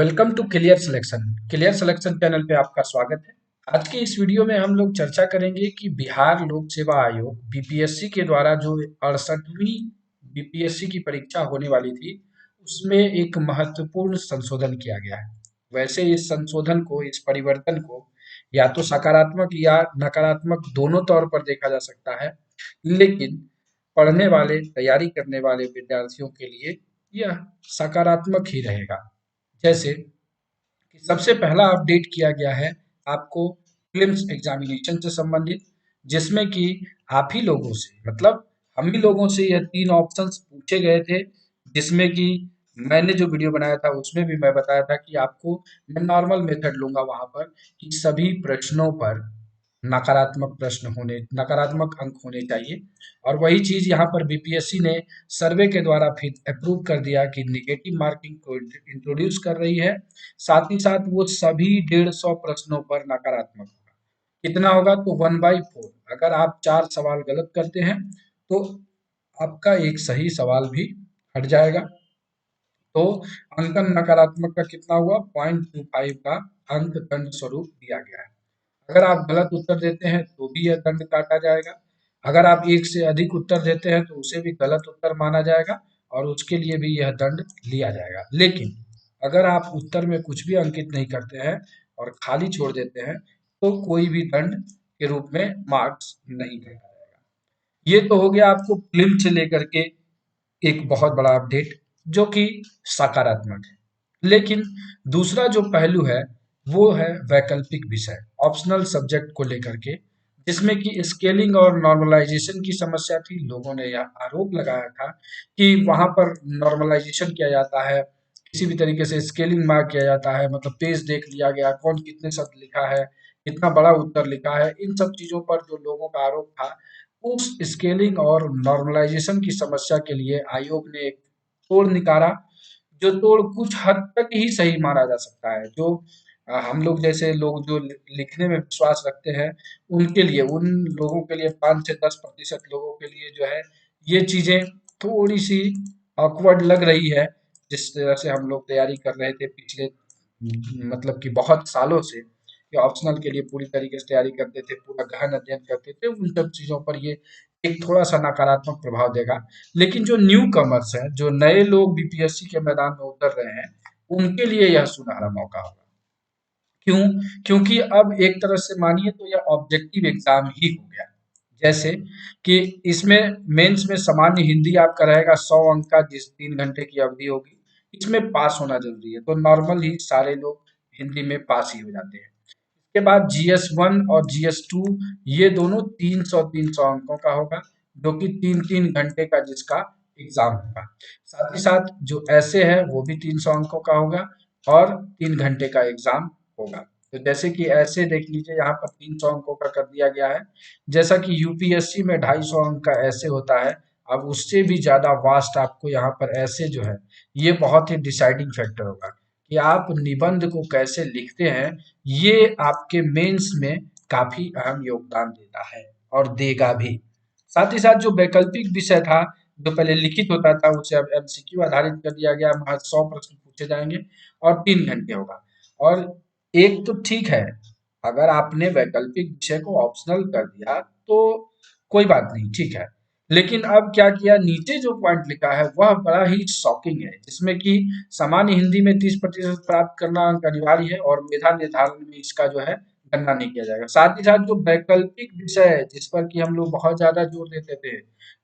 Welcome to clear selection. Clear selection channel पे आपका स्वागत है। आज के इस वीडियो में हम लोग चर्चा करेंगे कि बिहार लोक सेवा आयोग बीपीएससी के द्वारा जो 68वीं बीपीएससी की परीक्षा होने वाली थी, उसमें एक महत्वपूर्ण संशोधन किया गया है। वैसे इस संशोधन को, इस परिवर्तन को या तो सकारात्मक या नकारात्मक दोनों तौर पर देखा जा सकता है, लेकिन पढ़ने वाले, तैयारी करने वाले विद्यार्थियों के लिए यह सकारात्मक ही रहेगा। जैसे कि सबसे पहला अपडेट किया गया है आपको प्रीलिम्स एग्जामिनेशन से संबंधित, जिसमें कि आप ही लोगों से, मतलब हम ही लोगों से यह 3 ऑप्शंस पूछे गए थे, जिसमें कि मैंने जो वीडियो बनाया था उसमें भी मैं बताया था कि आपको मैं नॉर्मल मेथड लूँगा वहाँ पर कि सभी प्रश्नों पर नकारात्मक अंक होने चाहिए। और वही चीज़ यहाँ पर बीपीएससी ने सर्वे के द्वारा फिर अप्रूव कर दिया कि नेगेटिव मार्किंग को इंट्रोड्यूस कर रही है। साथ ही साथ वो सभी 150 प्रश्नों पर नकारात्मक होगा। कितना होगा? तो 1/4। अगर आप 4 सवाल गलत करते हैं तो आपका एक सही सवाल भी हट जाएगा। तो अंकन नकारात्मक का कितना हुआ? 0.25 का अंक दंड स्वरूप दिया गया है। अगर आप गलत उत्तर देते हैं तो भी यह दंड काटा जाएगा। अगर आप एक से अधिक उत्तर देते हैं तो उसे भी गलत उत्तर माना जाएगा और उसके लिए भी यह दंड लिया जाएगा। लेकिन अगर आप उत्तर में कुछ भी अंकित नहीं करते हैं और खाली छोड़ देते हैं तो कोई भी दंड के रूप में मार्क्स नहीं काटा जाएगा। ये तो हो गया आपको प्रीलिम से लेकर के एक बहुत बड़ा अपडेट, जो कि सकारात्मक है। लेकिन दूसरा जो पहलू है वो है वैकल्पिक विषय, ऑप्शनल सब्जेक्ट को लेकर के, जिसमें कि स्केलिंग और नॉर्मलाइजेशन की समस्या थी। लोगों ने यह आरोप लगाया था कि वहां पर नॉर्मलाइजेशन किया जाता है, किसी भी तरीके से स्केलिंग मार्क किया जाता है, मतलब पेज देख लिया गया, कौन कितने शब्द लिखा है, कितना बड़ा उत्तर लिखा है। इन सब चीजों पर जो लोगों का आरोप था, उस स्केलिंग और नॉर्मलाइजेशन की समस्या के लिए आयोग ने एक तोड़ निकाला, जो तोड़ कुछ हद तक ही सही माना जा सकता है। जो हम लोग जैसे लोग जो लिखने में विश्वास रखते हैं, उनके लिए, उन लोगों के लिए 5 से 10% लोगों के लिए जो है ये चीजें थोड़ी सी ऑकवर्ड लग रही है। जिस तरह से हम लोग तैयारी कर रहे थे पिछले मतलब कि बहुत सालों से, कि ऑप्शनल के लिए पूरी तरीके से तैयारी करते थे, पूरा गहन अध्ययन करते थे, उन सब चीज़ों पर ये एक थोड़ा-सा नकारात्मक प्रभाव देगा। लेकिन जो न्यू कमर्स हैं, जो नए लोग बीपीएससी के मैदान में उतर रहे हैं, उनके लिए यह सुनहरा मौका होगा। क्यों? क्योंकि अब एक तरह से मानिए तो यह ऑब्जेक्टिव एग्ज़ाम ही हो गया। जैसे कि इसमें मेंस में सामान्य हिंदी आपका रहेगा 100 अंक का, जिस 3 घंटे की अवधि होगी। इसमें पास होना ज़रूरी है, तो नॉर्मल ही सारे लोग हिंदी में पास ही हो जाते हैं। के बाद जीएस 1 और जीएस 2, ये दोनों 300-300 अंकों का होगा, जो कि 3-3 घंटे का जिसका एग्जाम होगा। साथ ही साथ जो ऐसे है वो भी 300 अंकों का होगा और 3 घंटे का एग्जाम होगा। तो जैसे कि ऐसे देख लीजिए, यहाँ पर 300 अंकों का कर दिया गया है। जैसा कि यूपीएससी में 250 अंक का ऐसे होता है, अब उससे भी ज्यादा वास्ट आपको यहाँ पर ऐसे जो है, ये बहुत ही डिसाइडिंग फैक्टर होगा कि आप निबंध को कैसे लिखते हैं। ये आपके मेंस में काफी अहम योगदान देता है और देगा भी। साथ ही साथ जो वैकल्पिक विषय था, जो पहले लिखित होता था, उसे अब एमसीक्यू आधारित कर दिया गया। महज 100 प्रश्न पूछे जाएंगे और 3 घंटे होगा। और एक तो ठीक है, अगर आपने वैकल्पिक विषय को ऑप्शनल कर दिया तो कोई बात नहीं, ठीक है। लेकिन अब क्या किया, नीचे जो पॉइंट लिखा है वह बड़ा ही शॉकिंग है, जिसमें कि सामान्य हिंदी में 30% प्राप्त करना अंक अनिवार्य है और मेधा निर्धारण में इसका जो है गणना नहीं किया जाएगा। साथ ही साथ जो वैकल्पिक विषय है, जिस पर कि हम लोग बहुत ज्यादा जोर देते थे,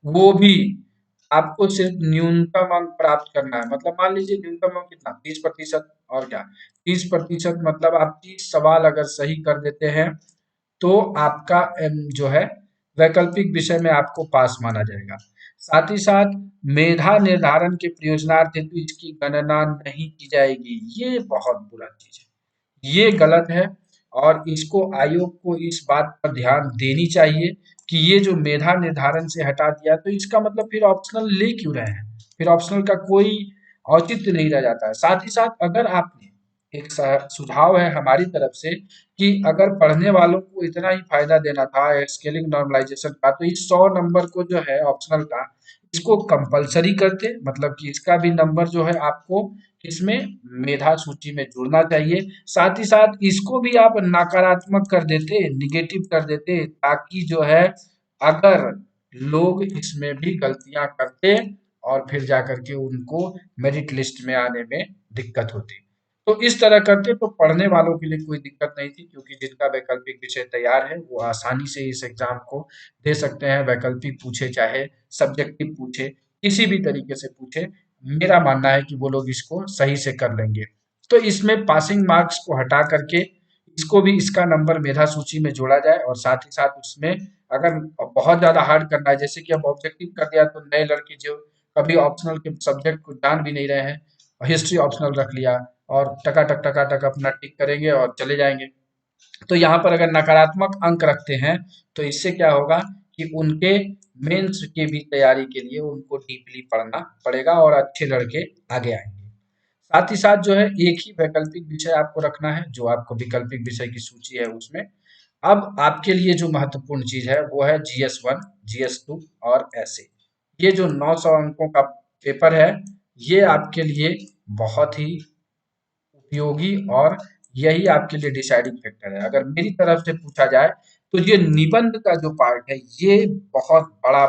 वो भी आपको सिर्फ न्यूनतम अंक प्राप्त करना है। मतलब मान लीजिए न्यूनतम अंक कितना, 30%। और क्या, 30% मतलब आप 30 सवाल अगर सही कर देते हैं तो आपका जो है वैकल्पिक विषय में आपको पास माना जाएगा। साथ ही साथ मेधा निर्धारण के प्रयोजनार्थ हेतु इसकी गणना नहीं की जाएगी। ये बहुत बुरा चीज है, ये गलत है। और इसको आयोग को इस बात पर ध्यान देनी चाहिए कि ये जो मेधा निर्धारण से हटा दिया, तो इसका मतलब फिर ऑप्शनल ले क्यों रहे हैं? फिर ऑप्शनल का कोई औचित्य नहीं रह जाता है। साथ ही साथ अगर आपने, एक सुझाव है हमारी तरफ से, कि अगर पढ़ने वालों को इतना ही फायदा देना था स्केलिंग नॉर्मलाइजेशन का, तो इस 100 नंबर को जो है ऑप्शनल का, इसको कंपलसरी करते, मतलब कि इसका भी नंबर जो है आपको इसमें मेधा सूची में जुड़ना चाहिए। साथ ही साथ इसको भी आप नकारात्मक कर देते, निगेटिव कर देते, ताकि जो है अगर लोग इसमें भी गलतियां करते और फिर जाकर के उनको मेरिट लिस्ट में आने में दिक्कत होती। तो इस तरह करते तो पढ़ने वालों के लिए कोई दिक्कत नहीं थी, क्योंकि जिनका वैकल्पिक विषय तैयार है वो आसानी से इस एग्जाम को दे सकते हैं। वैकल्पिक पूछे चाहे सब्जेक्टिव पूछे, किसी भी तरीके से पूछे, मेरा मानना है कि वो लोग इसको सही से कर लेंगे। तो इसमें पासिंग मार्क्स को हटा करके इसको भी इसका नंबर मेधा सूची में जोड़ा जाए, और साथ ही साथ उसमें अगर बहुत ज्यादा हार्ड करना है, जैसे कि अब ऑब्जेक्टिव कर दिया तो नए लड़के जो कभी ऑप्शनल के सब्जेक्ट को जान भी नहीं रहे हैं, हिस्ट्री ऑप्शनल रख लिया और टका टक अपना टिक करेंगे और चले जाएंगे। तो यहाँ पर अगर नकारात्मक अंक रखते हैं तो इससे क्या होगा कि उनके मेंस के भी तैयारी के लिए उनको डीपली पढ़ना पड़ेगा और अच्छे लड़के आगे आएंगे। साथ ही साथ जो है एक ही वैकल्पिक विषय आपको रखना है, जो आपको वैकल्पिक विषय की सूची है उसमें। अब आपके लिए जो महत्वपूर्ण चीज है वो है GS1, GS2 और ऐसे। ये जो 900 अंकों का पेपर है, ये आपके लिए बहुत ही उपयोगी और यही आपके लिए डिसाइडिंग फैक्टर है। अगर मेरी तरफ से पूछा जाए तो ये निबंध का जो पार्ट है ये बहुत बड़ा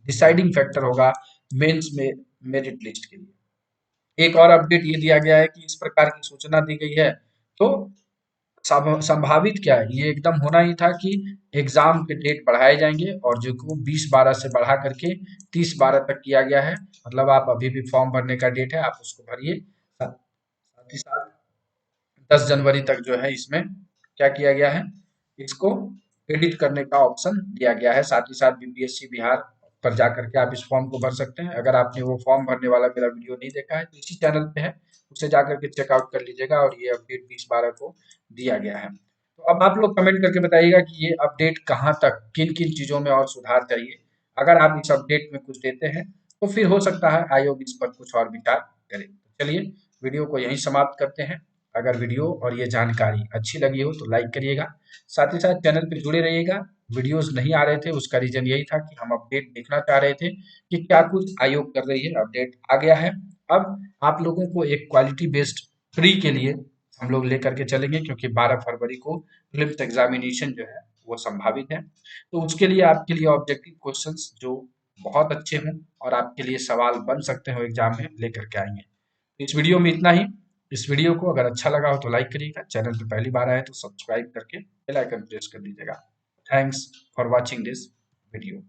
डिसाइडिंग फैक्टर होगा मेंस में मेरिट लिस्ट के लिए। एक और अपडेट ये दिया गया है कि इस प्रकार की सूचना दी गई है, तो संभावित क्या है, ये एकदम होना ही था कि एग्जाम के डेट बढ़ाए जाएंगे, और जो को 20/12 से बढ़ा करके 30/12 तक किया गया है। मतलब आप अभी भी फॉर्म भरने का डेट है, आप उसको भरिए। साथ ही साथ 10 जनवरी तक जो है इसमें क्या किया गया है, इसको एडिट करने का ऑप्शन दिया गया है। साथ ही साथ बीपीएससी बिहार पर जाकर के आप इस फॉर्म को भर सकते हैं। अगर आपने वो फॉर्म भरने वाला मेरा वीडियो नहीं देखा है तो इसी चैनल पे है, उसे जाकर के चेकआउट कर लीजिएगा, और ये अपडेट 20/12 को दिया गया है। तो अब आप लोग कमेंट करके बताइएगा कि ये अपडेट कहाँ तक, किन किन चीजों में और सुधार चाहिए। अगर आप इस अपडेट में कुछ देते हैं तो फिर हो सकता है आयोग इस पर कुछ और विचार करे। तो चलिए वीडियो को यहीं समाप्त करते हैं। अगर वीडियो और ये जानकारी अच्छी लगी हो तो लाइक करिएगा, साथ ही साथ चैनल पे जुड़े रहिएगा। वीडियोस नहीं आ रहे थे उसका रीजन यही था कि हम अपडेट देखना चाह रहे थे कि क्या कुछ आयोग कर रही है। अपडेट आ गया है। अब आप लोगों को एक क्वालिटी बेस्ड फ्री के लिए हम लोग लेकर के चलेंगे, क्योंकि 12 फरवरी को प्रीलिम्स एग्जामिनेशन जो है वो संभावित है। तो उसके लिए आपके लिए ऑब्जेक्टिव क्वेश्चंस जो बहुत अच्छे हों और आपके लिए सवाल बन सकते हो एग्जाम में, लेकर के आएंगे। इस वीडियो में इतना ही। इस वीडियो को अगर अच्छा लगा हो तो लाइक करिएगा, चैनल पे पहली बार आए तो सब्सक्राइब करके बेल आइकन प्रेस कर दीजिएगा। Thanks for watching this video.